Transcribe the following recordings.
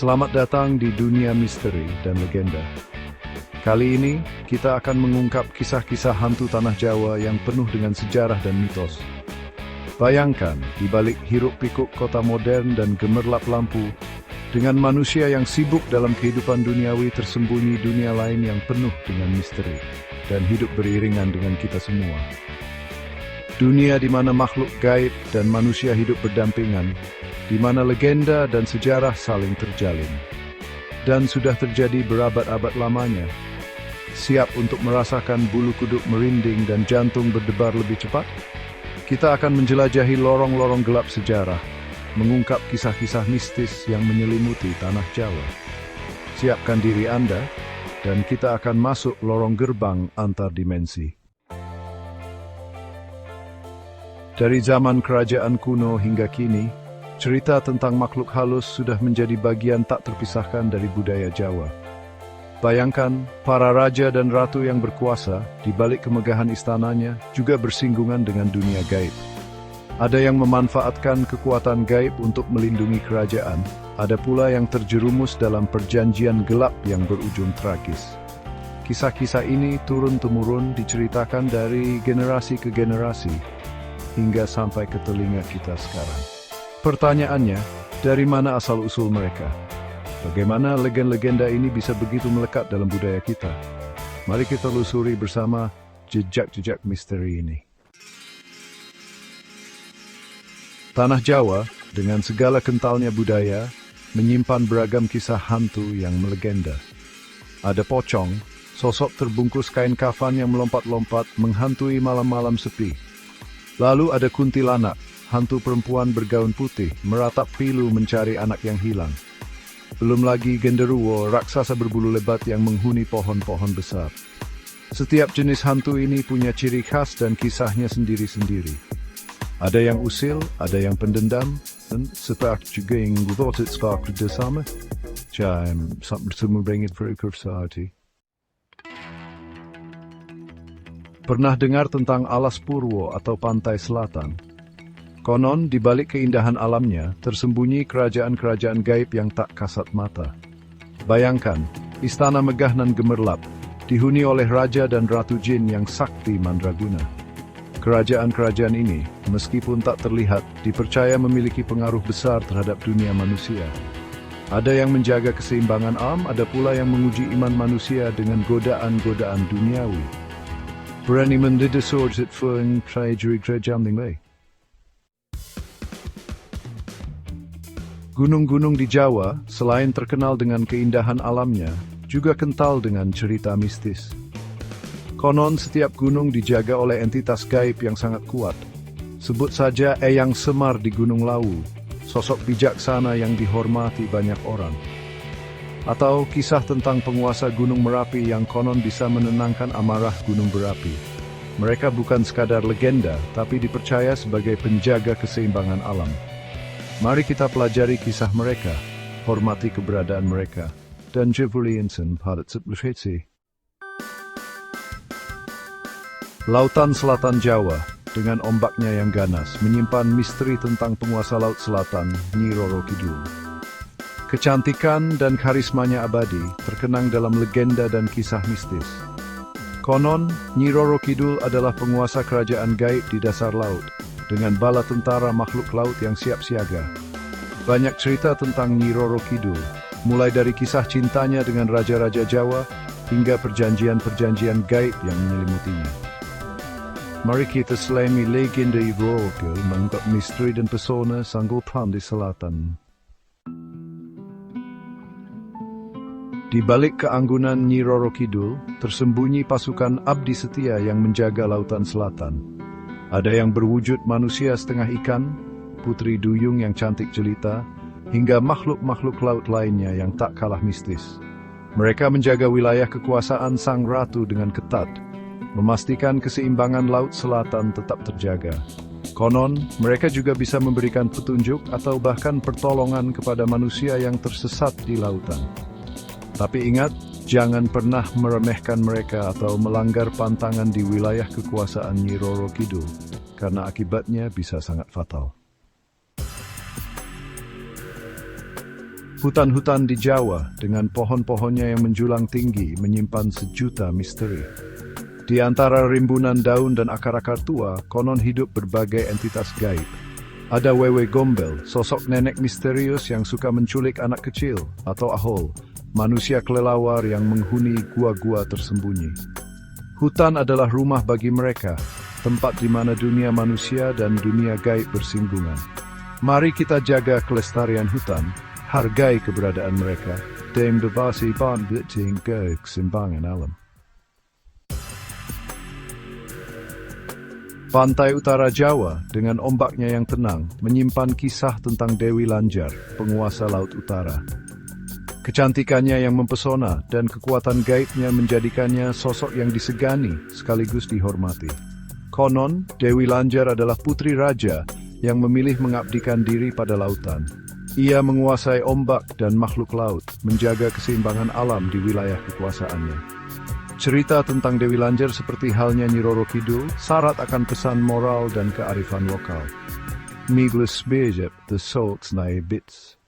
Selamat datang di dunia misteri dan legenda. Kali ini, kita akan mengungkap kisah-kisah hantu tanah Jawa yang penuh dengan sejarah dan mitos. Bayangkan, di balik hiruk-pikuk kota modern dan gemerlap lampu, dengan manusia yang sibuk dalam kehidupan duniawi tersembunyi dunia lain yang penuh dengan misteri, dan hidup beriringan dengan kita semua. Dunia di mana makhluk gaib dan manusia hidup berdampingan, di mana legenda dan sejarah saling terjalin. Dan sudah terjadi berabad-abad lamanya. Siap untuk merasakan bulu kuduk merinding dan jantung berdebar lebih cepat? Kita akan menjelajahi lorong-lorong gelap sejarah, mengungkap kisah-kisah mistis yang menyelimuti tanah Jawa. Siapkan diri Anda, dan kita akan masuk lorong gerbang antar dimensi. Dari zaman kerajaan kuno hingga kini, cerita tentang makhluk halus sudah menjadi bagian tak terpisahkan dari budaya Jawa. Bayangkan, para raja dan ratu yang berkuasa, di balik kemegahan istananya, juga bersinggungan dengan dunia gaib. Ada yang memanfaatkan kekuatan gaib untuk melindungi kerajaan, ada pula yang terjerumus dalam perjanjian gelap yang berujung tragis. Kisah-kisah ini turun-temurun diceritakan dari generasi ke generasi, hingga sampai ke telinga kita sekarang. Pertanyaannya, dari mana asal-usul mereka? Bagaimana legenda-legenda ini bisa begitu melekat dalam budaya kita? Mari kita lusuri bersama jejak-jejak misteri ini. Tanah Jawa, dengan segala kentalnya budaya, menyimpan beragam kisah hantu yang melegenda. Ada pocong, sosok terbungkus kain kafan yang melompat-lompat menghantui malam-malam sepi. Lalu ada kuntilanak, hantu perempuan bergaun putih, meratap pilu mencari anak yang hilang. Belum lagi genderuwo, raksasa berbulu lebat yang menghuni pohon-pohon besar. Setiap jenis hantu ini punya ciri khas dan kisahnya sendiri-sendiri. Ada yang usil, ada yang pendendam, dan seperti juga yang berotot sepak kerjasama. Jam, sampai bertemu dengan Society. Pernah dengar tentang Alas Purwo atau Pantai Selatan? Konon, di balik keindahan alamnya, tersembunyi kerajaan-kerajaan gaib yang tak kasat mata. Bayangkan, istana megah nan gemerlap, dihuni oleh raja dan ratu jin yang sakti mandraguna. Kerajaan-kerajaan ini, meskipun tak terlihat, dipercaya memiliki pengaruh besar terhadap dunia manusia. Ada yang menjaga keseimbangan alam, ada pula yang menguji iman manusia dengan godaan-godaan duniawi. Berani mendedesur zitfuing trajeri kerajaan tinggi. Gunung-gunung di Jawa, selain terkenal dengan keindahan alamnya, juga kental dengan cerita mistis. Konon setiap gunung dijaga oleh entitas gaib yang sangat kuat. Sebut saja Eyang Semar di Gunung Lawu, sosok bijaksana yang dihormati banyak orang. Atau kisah tentang penguasa Gunung Merapi yang konon bisa menenangkan amarah gunung berapi. Mereka bukan sekadar legenda, tapi dipercaya sebagai penjaga keseimbangan alam. Mari kita pelajari kisah mereka, hormati keberadaan mereka, dan jevuliinsen pada sebuah. Lautan Selatan Jawa, dengan ombaknya yang ganas, menyimpan misteri tentang penguasa Laut Selatan, Nyi Roro Kidul. Kecantikan dan karismanya abadi, terkenang dalam legenda dan kisah mistis. Konon, Nyi Roro Kidul adalah penguasa kerajaan gaib di dasar laut, dengan bala tentara makhluk laut yang siap siaga. Banyak cerita tentang Nyi Roro Kidul, mulai dari kisah cintanya dengan raja-raja Jawa, hingga perjanjian-perjanjian gaib yang menyelimutinya. Mari kita selami legenda Roro Kidul mengungkap misteri dan pesona Sanggopan di Selatan. Di balik keanggunan Nyi Roro Kidul, tersembunyi pasukan abdi setia yang menjaga lautan selatan. Ada yang berwujud manusia setengah ikan, putri duyung yang cantik jelita, hingga makhluk-makhluk laut lainnya yang tak kalah mistis. Mereka menjaga wilayah kekuasaan sang ratu dengan ketat, memastikan keseimbangan laut selatan tetap terjaga. Konon, mereka juga bisa memberikan petunjuk atau bahkan pertolongan kepada manusia yang tersesat di lautan. Tapi ingat, jangan pernah meremehkan mereka atau melanggar pantangan di wilayah kekuasaan Nyi Roro Kidul, karena akibatnya bisa sangat fatal. Hutan-hutan di Jawa dengan pohon-pohonnya yang menjulang tinggi menyimpan sejuta misteri. Di antara rimbunan daun dan akar-akar tua, konon hidup berbagai entitas gaib. Ada Wewe Gombel, sosok nenek misterius yang suka menculik anak kecil, atau Ahol, manusia kelelawar yang menghuni gua-gua tersembunyi. Hutan adalah rumah bagi mereka, tempat di mana dunia manusia dan dunia gaib bersinggungan. Mari kita jaga kelestarian hutan, hargai keberadaan mereka, dan berbasi banting keseimbangan alam. Pantai utara Jawa dengan ombaknya yang tenang menyimpan kisah tentang Dewi Lanjar, penguasa Laut Utara. Kecantikannya yang mempesona dan kekuatan gaibnya menjadikannya sosok yang disegani sekaligus dihormati. Konon, Dewi Lanjar adalah putri raja yang memilih mengabdikan diri pada lautan. Ia menguasai ombak dan makhluk laut, menjaga keseimbangan alam di wilayah kekuasaannya. Cerita tentang Dewi Lanjar seperti halnya Nyi Roro Kidul, syarat akan pesan moral dan kearifan lokal. Miglis Bejep, the Salts Bits.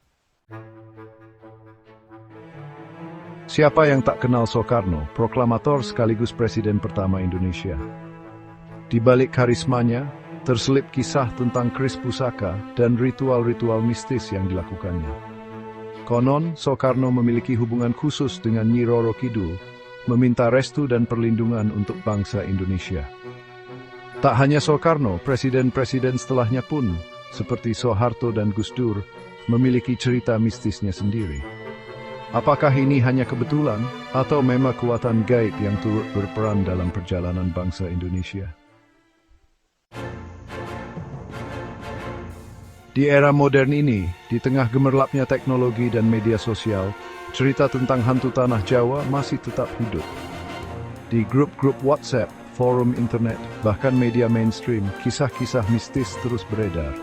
Siapa yang tak kenal Soekarno, proklamator sekaligus presiden pertama Indonesia. Di balik karismanya, terselip kisah tentang keris pusaka dan ritual-ritual mistis yang dilakukannya. Konon, Soekarno memiliki hubungan khusus dengan Nyi Roro Kidul, meminta restu dan perlindungan untuk bangsa Indonesia. Tak hanya Soekarno, presiden-presiden setelahnya pun, seperti Soeharto dan Gus Dur, memiliki cerita mistisnya sendiri. Apakah ini hanya kebetulan, atau memang kekuatan gaib yang turut berperan dalam perjalanan bangsa Indonesia? Di era modern ini, di tengah gemerlapnya teknologi dan media sosial, cerita tentang hantu tanah Jawa masih tetap hidup. Di grup-grup WhatsApp, forum internet, bahkan media mainstream, kisah-kisah mistis terus beredar.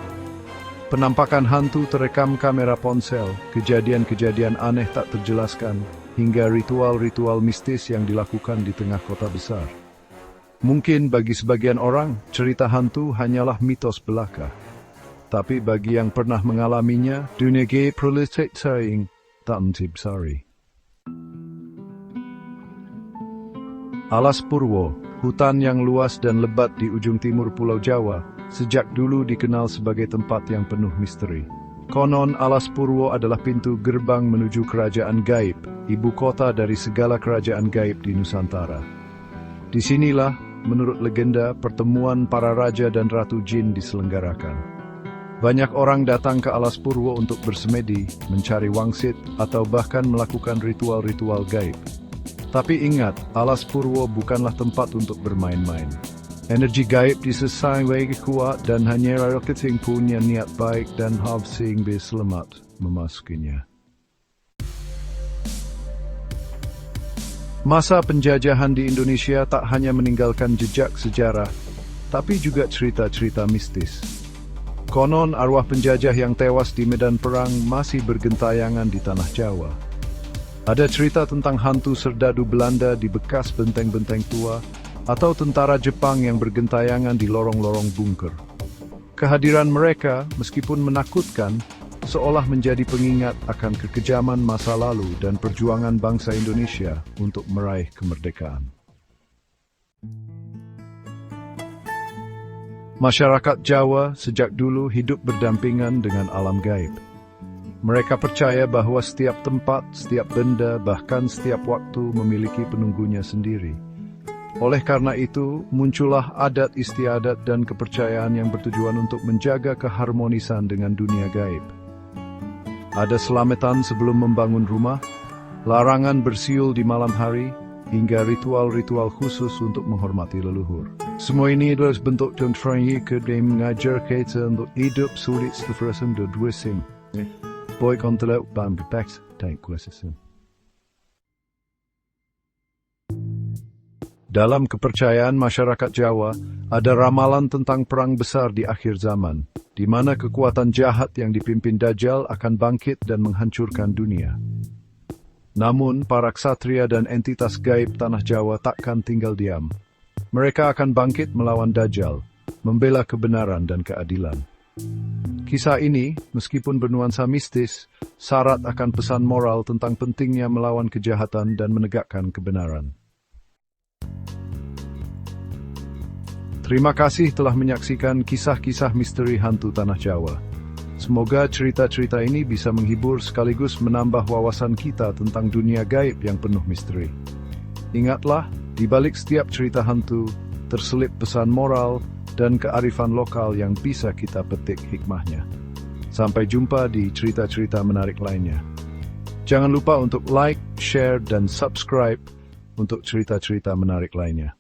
Penampakan hantu terekam kamera ponsel, kejadian-kejadian aneh tak terjelaskan, hingga ritual-ritual mistis yang dilakukan di tengah kota besar. Mungkin bagi sebagian orang, cerita hantu hanyalah mitos belaka. Tapi bagi yang pernah mengalaminya, dunia gaib prolific saying, tak sorry. Alas Purwo, hutan yang luas dan lebat di ujung timur Pulau Jawa, sejak dulu dikenal sebagai tempat yang penuh misteri. Konon Alas Purwo adalah pintu gerbang menuju kerajaan gaib, ibu kota dari segala kerajaan gaib di Nusantara. Disinilah, menurut legenda, pertemuan para raja dan ratu jin diselenggarakan. Banyak orang datang ke Alas Purwo untuk bersemedi, mencari wangsit, atau bahkan melakukan ritual-ritual gaib. Tapi ingat, Alas Purwo bukanlah tempat untuk bermain-main. Energi gaib disesai kuat dan hanya rakyat yang punya niat baik dan habsing bisa selamat memasukinya. Masa penjajahan di Indonesia tak hanya meninggalkan jejak sejarah, tapi juga cerita-cerita mistis. Konon arwah penjajah yang tewas di medan perang masih bergentayangan di tanah Jawa. Ada cerita tentang hantu serdadu Belanda di bekas benteng-benteng tua, atau tentara Jepang yang bergentayangan di lorong-lorong bunker. Kehadiran mereka, meskipun menakutkan, seolah menjadi pengingat akan kekejaman masa lalu dan perjuangan bangsa Indonesia untuk meraih kemerdekaan. Masyarakat Jawa sejak dulu hidup berdampingan dengan alam gaib. Mereka percaya bahwa setiap tempat, setiap benda, bahkan setiap waktu memiliki penunggunya sendiri. Oleh karena itu, muncullah adat istiadat dan kepercayaan yang bertujuan untuk menjaga keharmonisan dengan dunia gaib. Ada selamatan sebelum membangun rumah, larangan bersiul di malam hari, hingga ritual-ritual khusus untuk menghormati leluhur. Semua ini adalah bentuk dan trayek yang mengajar kita untuk hidup sulit seterusnya dan dwesing. Boy konteluk ban berbeks, tank kuasesem. Dalam kepercayaan masyarakat Jawa, ada ramalan tentang perang besar di akhir zaman, di mana kekuatan jahat yang dipimpin Dajjal akan bangkit dan menghancurkan dunia. Namun, para ksatria dan entitas gaib tanah Jawa takkan tinggal diam. Mereka akan bangkit melawan Dajjal, membela kebenaran dan keadilan. Kisah ini, meskipun bernuansa mistis, syarat akan pesan moral tentang pentingnya melawan kejahatan dan menegakkan kebenaran. Terima kasih telah menyaksikan kisah-kisah misteri hantu Tanah Jawa. Semoga cerita-cerita ini bisa menghibur sekaligus menambah wawasan kita tentang dunia gaib yang penuh misteri. Ingatlah, di balik setiap cerita hantu, terselip pesan moral dan kearifan lokal yang bisa kita petik hikmahnya. Sampai jumpa di cerita-cerita menarik lainnya. Jangan lupa untuk like, share, dan subscribe untuk cerita-cerita menarik lainnya.